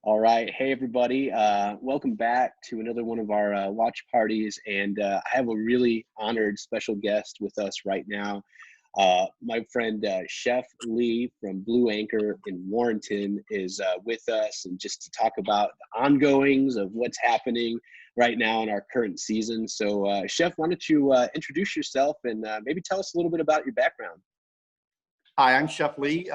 All right. Hey, everybody. Welcome back to another one of our watch parties. And I have a really honored special guest with us right now. My friend Chef Lee from Blue Anchor in Warrenton is with us, and just to talk about the ongoings of what's happening right now in our current season. So, Chef, why don't you introduce yourself and maybe tell us a little bit about your background? Hi, I'm Chef Lee.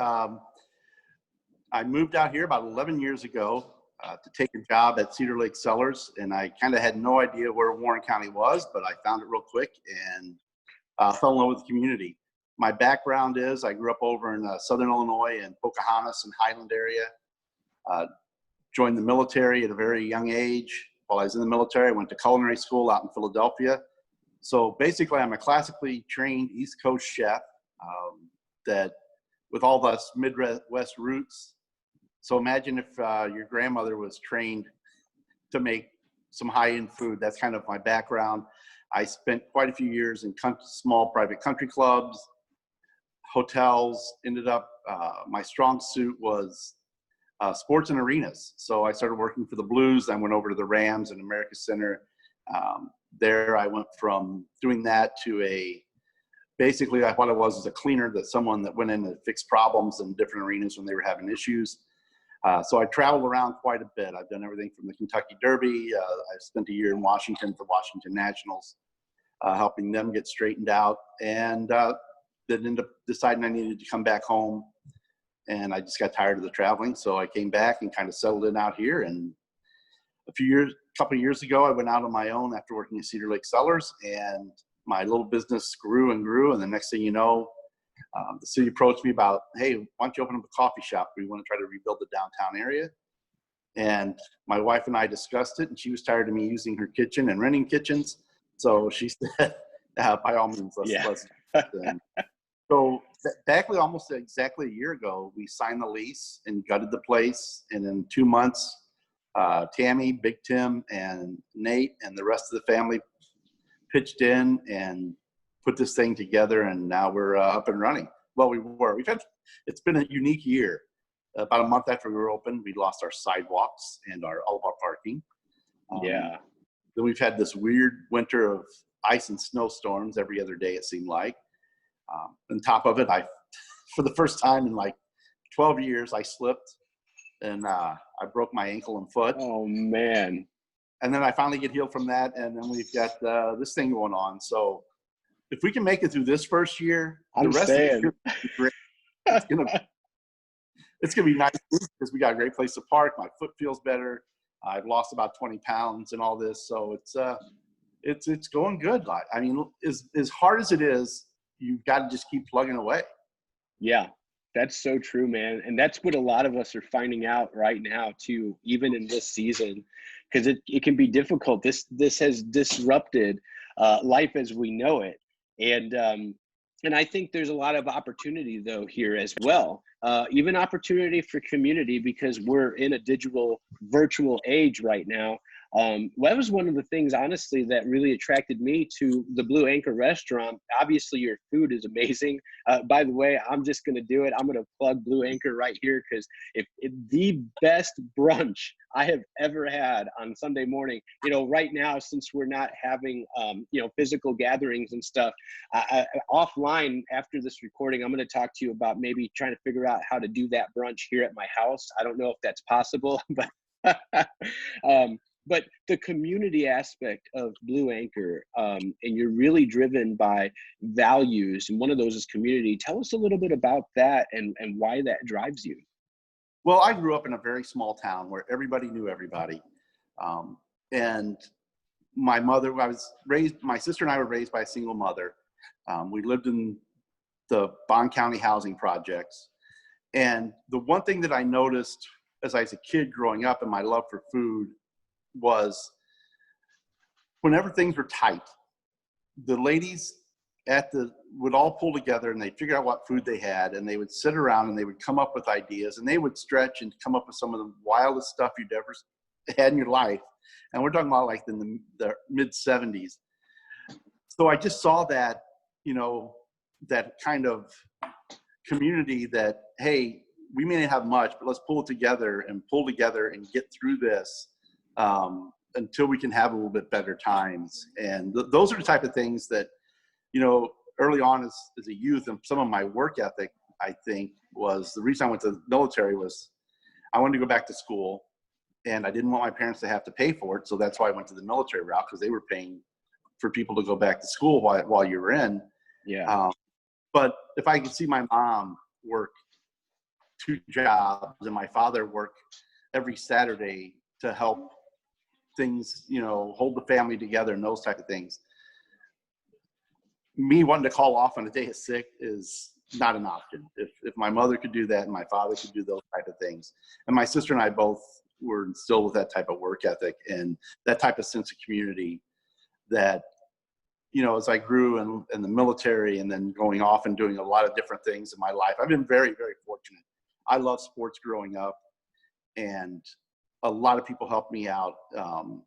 I moved out here about 11 years ago to take a job at Cedar Lake Cellars, and I kind of had no idea where Warren County was, but I found it real quick and fell in love with the community. My background is I grew up over in Southern Illinois in Pocahontas and Highland area. Joined the military at a very young age. While I was in the military, I went to culinary school out in Philadelphia. So basically, I'm a classically trained East Coast chef that with all those Midwest roots. So imagine if your grandmother was trained to make some high-end food. That's kind of my background. I spent quite a few years in small private country clubs, hotels. Ended up, my strong suit was sports and arenas. So I started working for the Blues. I went over to the Rams and America Center. There I went from doing that to basically what I was a cleaner, someone that went in to fix problems in different arenas when they were having issues. So I traveled around quite a bit. I've done everything from the Kentucky Derby. I spent a year in Washington for Washington Nationals, helping them get straightened out. And then ended up deciding I needed to come back home. And I just got tired of the traveling. So I came back and kind of settled in out here. And a couple of years ago, I went out on my own after working at Cedar Lake Cellars. And my little business grew and grew. And the next thing you know, the city approached me about, hey, why don't you open up a coffee shop? We want to try to rebuild the downtown area. And my wife and I discussed it, and she was tired of me using her kitchen and renting kitchens. So she said, by all means, let's. So back almost exactly a year ago, we signed the lease and gutted the place. And in 2 months, Tammy, Big Tim, and Nate, and the rest of the family pitched in and put this thing together, and now we're up and running. Well, it's been a unique year. About a month after we were open, we lost our sidewalks and all of our parking. Yeah. Then we've had this weird winter of ice and snowstorms every other day, it seemed like. On top of it, for the first time in like 12 years, I slipped and I broke my ankle and foot. Oh, man. And then I finally get healed from that, and then we've got this thing going on. So if we can make it through this first year, the rest of the year will be great. It's gonna be nice because we got a great place to park. My foot feels better. I've lost about 20 pounds and all this, so it's going good. I mean, as hard as it is, you've got to just keep plugging away. Yeah, that's so true, man. And that's what a lot of us are finding out right now too, even in this season, because it can be difficult. This has disrupted life as we know it. And I think there's a lot of opportunity though here as well. Even opportunity for community, because we're in a digital virtual age right now. Well, that was one of the things, honestly, that really attracted me to the Blue Anchor restaurant. Obviously, your food is amazing. By the way, I'm just going to do it. I'm going to plug Blue Anchor right here, because if the best brunch I have ever had on Sunday morning, right now, since we're not having, physical gatherings and stuff, offline after this recording, I'm going to talk to you about maybe trying to figure out how to do that brunch here at my house. I don't know if that's possible, but but the community aspect of Blue Anchor, and you're really driven by values, and one of those is community. Tell us a little bit about that and why that drives you. Well, I grew up in a very small town where everybody knew everybody. And my sister and I were raised by a single mother. We lived in the Bond County housing projects. And the one thing that I noticed as I was a kid growing up, and my love for food, was whenever things were tight, the ladies would all pull together and they'd figure out what food they had, and they would sit around and they would come up with ideas, and they would stretch and come up with some of the wildest stuff you'd ever had in your life. And we're talking about like in the mid 70s. So I just saw that, that kind of community that, hey, we may not have much, but let's pull together and get through this until we can have a little bit better times. And those are the type of things that, you know, early on as a youth, and some of my work ethic, I think, was the reason I went to the military was I wanted to go back to school, and I didn't want my parents to have to pay for it. So that's why I went to the military route, because they were paying for people to go back to school while you were in. Yeah. But if I could see my mom work 2 jobs and my father work every Saturday to help things, you know, hold the family together and those type of things, me wanting to call off on a day of sick is not an option. If my mother could do that and my father could do those type of things, and my sister and I both were instilled with that type of work ethic and that type of sense of community, that, you know, as I grew in the military and then going off and doing a lot of different things in my life, I've been very, very fortunate. I love sports growing up, and a lot of people helped me out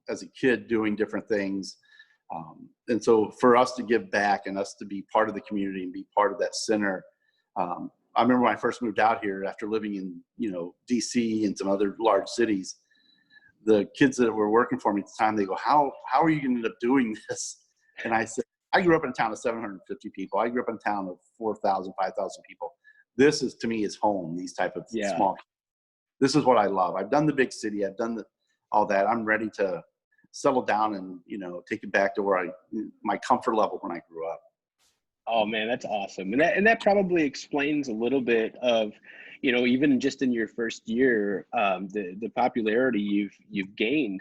as a kid doing different things. And so for us to give back and us to be part of the community and be part of that center, I remember when I first moved out here after living in, you know, DC and some other large cities, the kids that were working for me at the time, they go, how are you going to end up doing this? And I said, I grew up in a town of 750 people. I grew up in a town of 4,000, 5,000 people. This is, to me, is home, these type of small. This is what I love. I've done the big city. I've done all that. I'm ready to settle down and, you know, take it back to where my comfort level when I grew up. Oh man, that's awesome. And that probably explains a little bit of, you know, even just in your first year, the popularity you've gained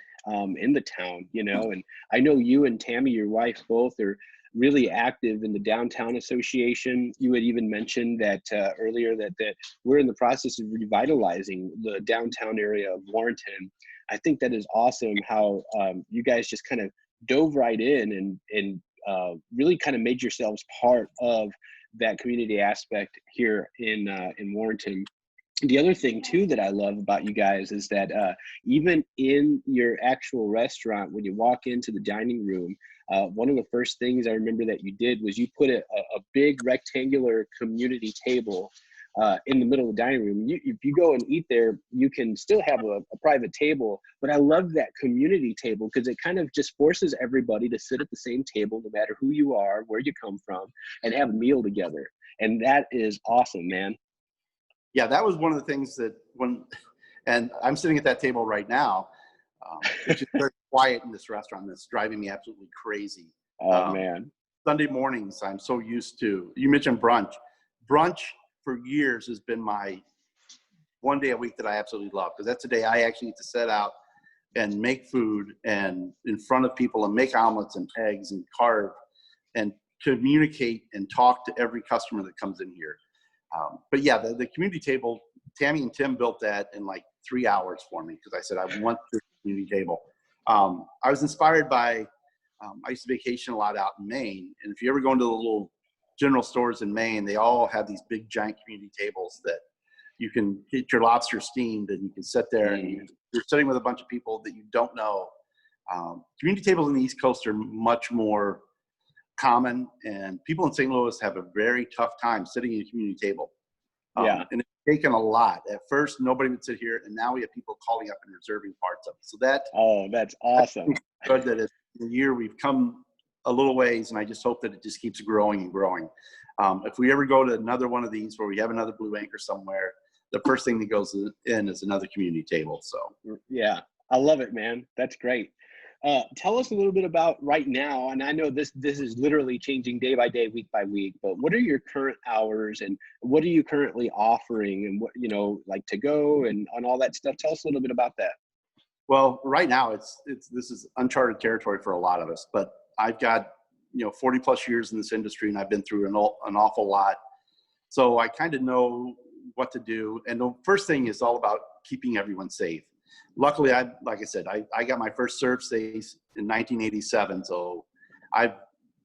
in the town, you know. And I know you and Tammy, your wife, both are really active in the downtown association. You had even mentioned that earlier that we're in the process of revitalizing the downtown area of Warrenton. I think that is awesome how you guys just kind of dove right in and really kind of made yourselves part of that community aspect here in Warrenton. The other thing too that I love about you guys is that even in your actual restaurant, when you walk into the dining room, one of the first things I remember that you did was you put a big rectangular community table in the middle of the dining room. If you go and eat there, you can still have a private table, but I love that community table because it kind of just forces everybody to sit at the same table, no matter who you are, where you come from, and have a meal together. And that is awesome, man. Yeah, that was one of the things that and I'm sitting at that table right now. It's just very quiet in this restaurant. That's driving me absolutely crazy. Oh man. Sunday mornings, I'm so used to. You mentioned brunch. Brunch for years has been my one day a week that I absolutely love, because that's a day I actually get to set out and make food and in front of people and make omelets and eggs and carve and communicate and talk to every customer that comes in here. But yeah, the community table, Tammy and Tim built that in like 3 hours for me, because I said, I want this community table. I was inspired by, I used to vacation a lot out in Maine. And if you ever go into the little general stores in Maine, they all have these big giant community tables that you can get your lobster steamed and you can sit there and you're sitting with a bunch of people that you don't know. Community tables in the East Coast are much more common, and people in St. Louis have a very tough time sitting at a community table. And it's taken a lot. At first, nobody would sit here, and now we have people calling up and reserving parts of it. So that's awesome. Good that in a year we've come a little ways, and I just hope that it just keeps growing and growing. If we ever go to another one of these where we have another Blue Anchor somewhere, the first thing that goes in is another community table. So yeah, I love it, man. That's great. Tell us a little bit about right now, and I know this is literally changing day by day, week by week, but what are your current hours and what are you currently offering, and what, you know, like to go and on all that stuff? Tell us a little bit about that. Well, right now this is uncharted territory for a lot of us, but I've got, 40 plus years in this industry, and I've been through an awful lot. So I kind of know what to do. And the first thing is all about keeping everyone safe. Luckily, like I said, I got my first serve stays in 1987. So I've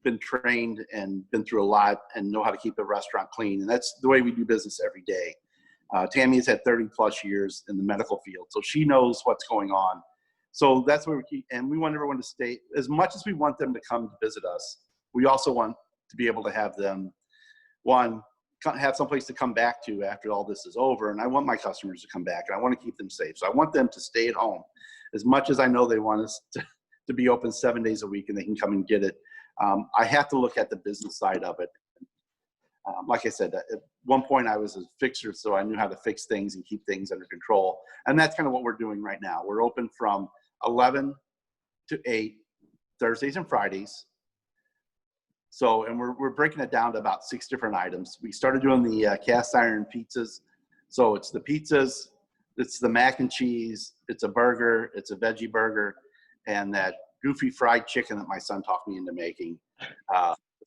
been trained and been through a lot and know how to keep a restaurant clean. And that's the way we do business every day. Tammy has had 30 plus years in the medical field, so she knows what's going on. So that's where we keep, and we want everyone to stay. As much as we want them to come to visit us, we also want to be able to have them, one, have someplace to come back to after all this is over. And I want my customers to come back, and I want to keep them safe. So I want them to stay at home as much as I know they want us to be open 7 days a week and they can come and get it. I have to look at the business side of it. Like I said, at one point I was a fixer, so I knew how to fix things and keep things under control. And that's kind of what we're doing right now. We're open from 11 to 8, Thursdays and Fridays. So, and we're breaking it down to about 6 different items. We started doing the cast iron pizzas. So it's the pizzas, it's the mac and cheese, it's a burger, it's a veggie burger, and that goofy fried chicken that my son talked me into making.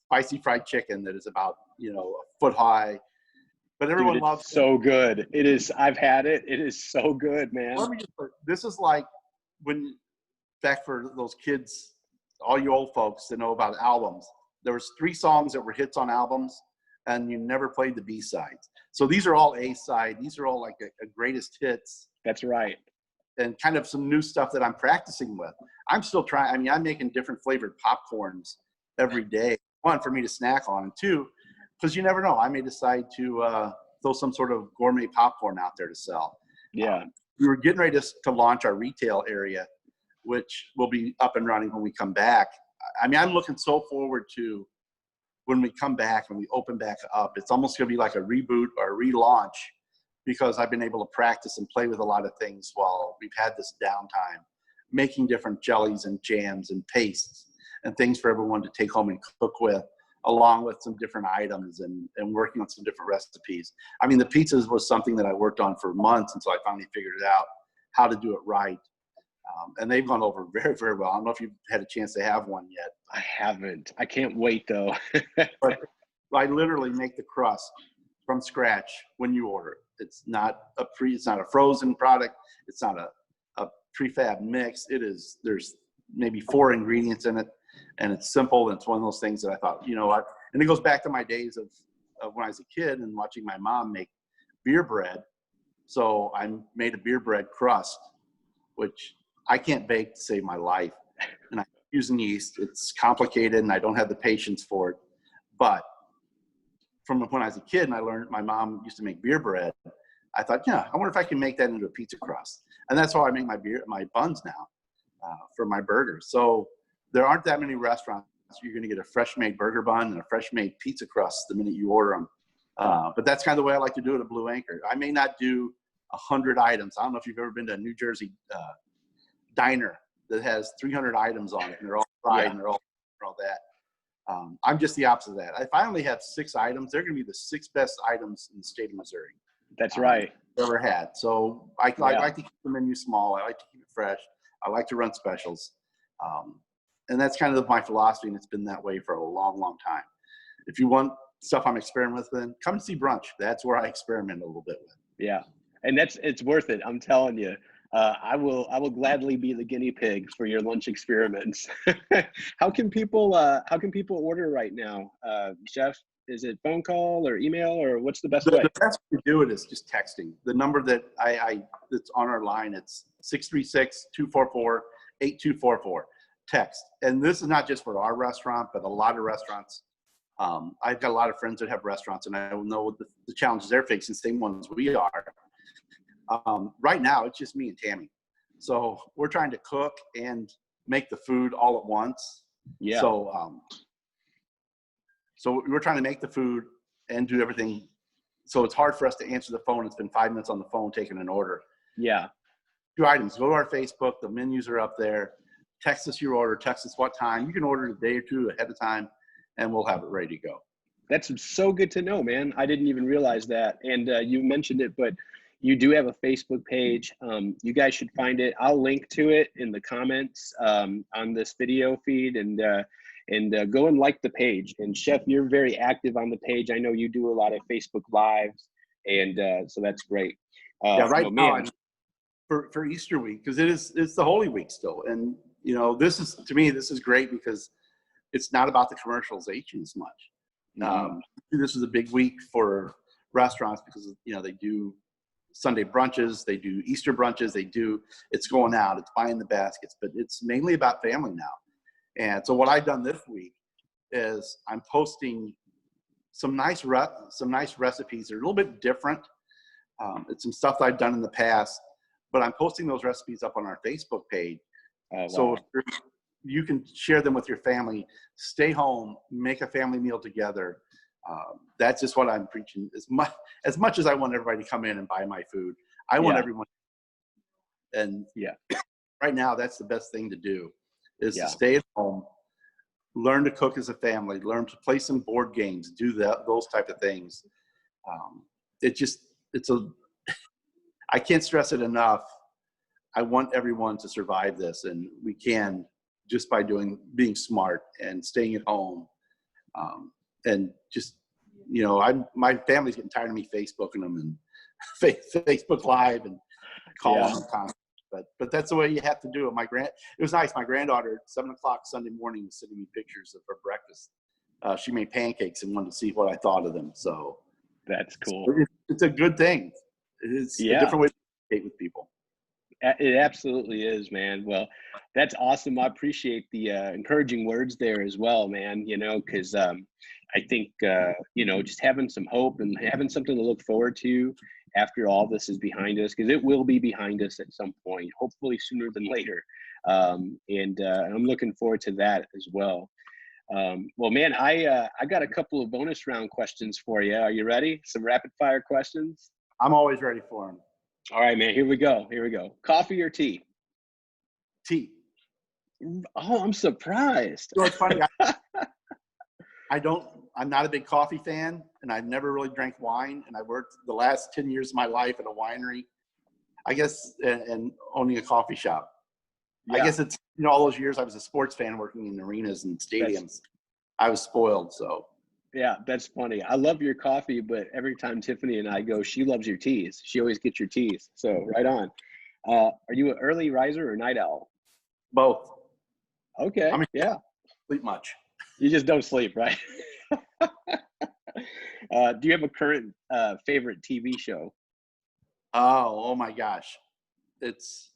Spicy fried chicken that is about, a foot high. But everyone loves it. So good. It is. I've had it. It is so good, man. This is like back for those kids, all you old folks that know about albums. There was 3 songs that were hits on albums, and you never played the B-sides. So these are all A-side. These are all like a greatest hits. That's right. And kind of some new stuff that I'm practicing with. I'm still trying. I mean, I'm making different flavored popcorns every day. 1, for me to snack on, and 2, because you never know. I may decide to throw some sort of gourmet popcorn out there to sell. Yeah. We were getting ready to launch our retail area, which will be up and running when we come back. I mean, I'm looking so forward to when we come back and we open back up. It's almost going to be like a reboot or a relaunch, because I've been able to practice and play with a lot of things while we've had this downtime, making different jellies and jams and pastes and things for everyone to take home and cook with, along with some different items and working on some different recipes. I mean, the pizzas was something that I worked on for months until I finally figured it out how to do it right. And they've gone over very, very well. I don't know if you've had a chance to have one yet. I haven't. I can't wait though. But I literally make the crust from scratch when you order it. It's not a frozen product. It's not a prefab mix. There's maybe 4 ingredients in it, and it's simple. And it's one of those things that I thought, and it goes back to my days of when I was a kid and watching my mom make beer bread. So I made a beer bread crust, which I can't bake to save my life. And I'm using yeast. It's complicated and I don't have the patience for it. But from when I was a kid and I learned my mom used to make beer bread, I thought, I wonder if I can make that into a pizza crust. And that's how I make my buns now for my burgers. So there aren't that many restaurants you're going to get a fresh made burger bun and a fresh made pizza crust the minute you order them. But that's kind of the way I like to do it at Blue Anchor. I may not do 100 items. I don't know if you've ever been to a New Jersey diner that has 300 items on it, and they're all fried and they're all that. I'm just the opposite of that. If I only have 6 items, they're going to be the 6 best items in the state of Missouri. That's right. Ever had. So I like to keep the menu small. I like to keep it fresh. I like to run specials. And that's kind of my philosophy, and it's been that way for a long, long time. If you want stuff I'm experimenting with, come and see Brunch. That's where I experiment a little bit with. Yeah. And it's worth it. I'm telling you. I will gladly be the guinea pig for your lunch experiments. How can people order right now, Chef? Is it phone call or email, or what's the best way? The best way to do it is just texting. The number that that's on our line, it's 636-244-8244. Text. And this is not just for our restaurant, but a lot of restaurants. I've got a lot of friends that have restaurants, and I know the challenges they're facing, same ones we are. Right now, it's just me and Tammy. So we're trying to cook and make the food all at once. Yeah. So we're trying to make the food and do everything. So it's hard for us to answer the phone. It's been 5 minutes on the phone taking an order. Yeah. 2 items. Go to our Facebook. The menus are up there. Text us your order. Text us what time. You can order a day or 2 ahead of time, and we'll have it ready to go. That's so good to know, man. I didn't even realize that. And you mentioned it, but you do have a Facebook page. You guys should find it. I'll link to it in the comments on this video feed, and go and like the page. And Chef, you're very active on the page. I know you do a lot of Facebook Lives, and so that's great. Right now, for Easter week, because it's the Holy Week still, and this is great because it's not about the commercialization as much. Mm-hmm. This is a big week for restaurants because they do Sunday brunches, they do Easter brunches, it's going out, it's buying the baskets, but it's mainly about family now. And so what I've done this week is I'm posting some nice recipes. They're a little bit different. It's some stuff that I've done in the past, but I'm posting those recipes up on our Facebook page. Oh, wow. So you can share them with your family. Stay home, make a family meal together. That's just what I'm preaching. As much as I want everybody to come in and buy my food, I want everyone. And right now, that's the best thing to do, is to stay at home, learn to cook as a family, learn to play some board games, do those type of things. I can't stress it enough. I want everyone to survive this, and we can just by being smart and staying at home. And just, my family's getting tired of me Facebooking them and Facebook Live and calling them constantly. But that's the way you have to do it. It was nice. My granddaughter at 7:00 Sunday morning was sending me pictures of her breakfast. She made pancakes and wanted to see what I thought of them. So that's cool. It's a good thing. It's a different way to communicate with people. It absolutely is, man. Well, that's awesome. I appreciate the encouraging words there as well, man, because I think, just having some hope and having something to look forward to after all this is behind us, because it will be behind us at some point, hopefully sooner than later. And I'm looking forward to that as well. Well, man, I got a couple of bonus round questions for you. Are you ready? Some rapid fire questions? I'm always ready for them. All right, man, here we go. Coffee or tea? Tea. Oh, I'm surprised. It's funny. I'm not a big coffee fan, and I've never really drank wine. And I worked the last 10 years of my life at a winery, I guess, and owning a coffee shop. Yeah. I guess it's, all those years I was a sports fan working in arenas and stadiums. I was spoiled, so. Yeah, that's funny. I love your coffee, but every time Tiffany and I go, she loves your teas. She always gets your teas. So right on. Are you an early riser or night owl? Both. Okay. Sleep much. You just don't sleep, right? Do you have a current favorite TV show? Oh my gosh. It's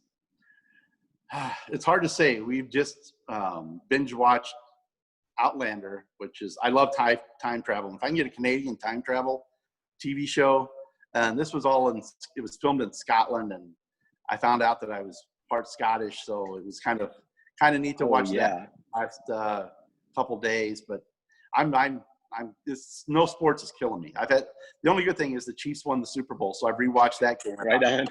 hard to say. We've just binge watched Outlander, which is, I love time travel. If I can get a Canadian time travel TV show, and this was it was filmed in Scotland, and I found out that I was part Scottish, so it was kind of neat to watch that last couple days. But no sports is killing me. The only good thing is the Chiefs won the Super Bowl, so I've rewatched that game. Right on.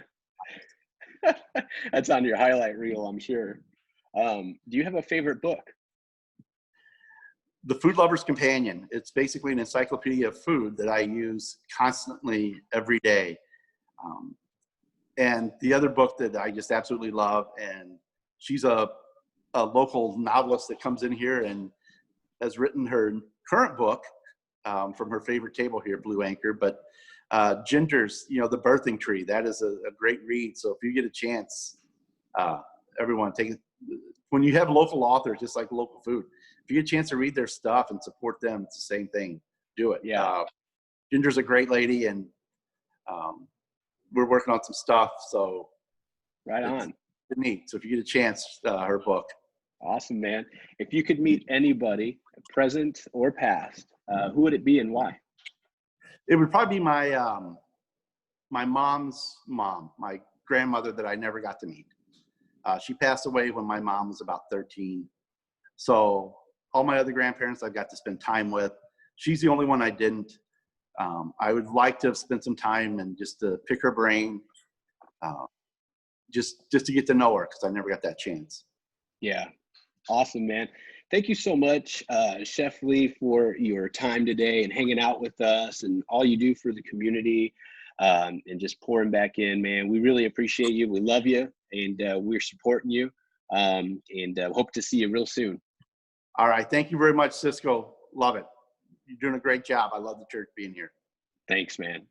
That's on your highlight reel, I'm sure. Do you have a favorite book? The Food Lover's Companion. It's basically an encyclopedia of food that I use constantly every day. And the other book that I just absolutely love, and she's a local novelist that comes in here and has written her current book from her favorite table here, Blue Anchor. But Ginger's, The Birthing Tree, that is a great read. So if you get a chance, everyone take it. When you have local authors, just like local food, if you get a chance to read their stuff and support them, it's the same thing. Do it. Yeah. Ginger's a great lady, and we're working on some stuff. So right on. It's neat. So if you get a chance, her book. Awesome, man. If you could meet anybody, present or past, who would it be and why? It would probably be my mom's mom, my grandmother that I never got to meet. She passed away when my mom was about 13. So all my other grandparents I've got to spend time with. She's the only one I didn't. I would like to have spent some time and just to pick her brain, just to get to know her, because I never got that chance. Yeah. Awesome, man. Thank you so much, Chef Lee, for your time today and hanging out with us and all you do for the community, and just pouring back in, man. We really appreciate you. We love you, and we're supporting you, and hope to see you real soon. All right. Thank you very much, Cisco. Love it. You're doing a great job. I love the church being here. Thanks, man.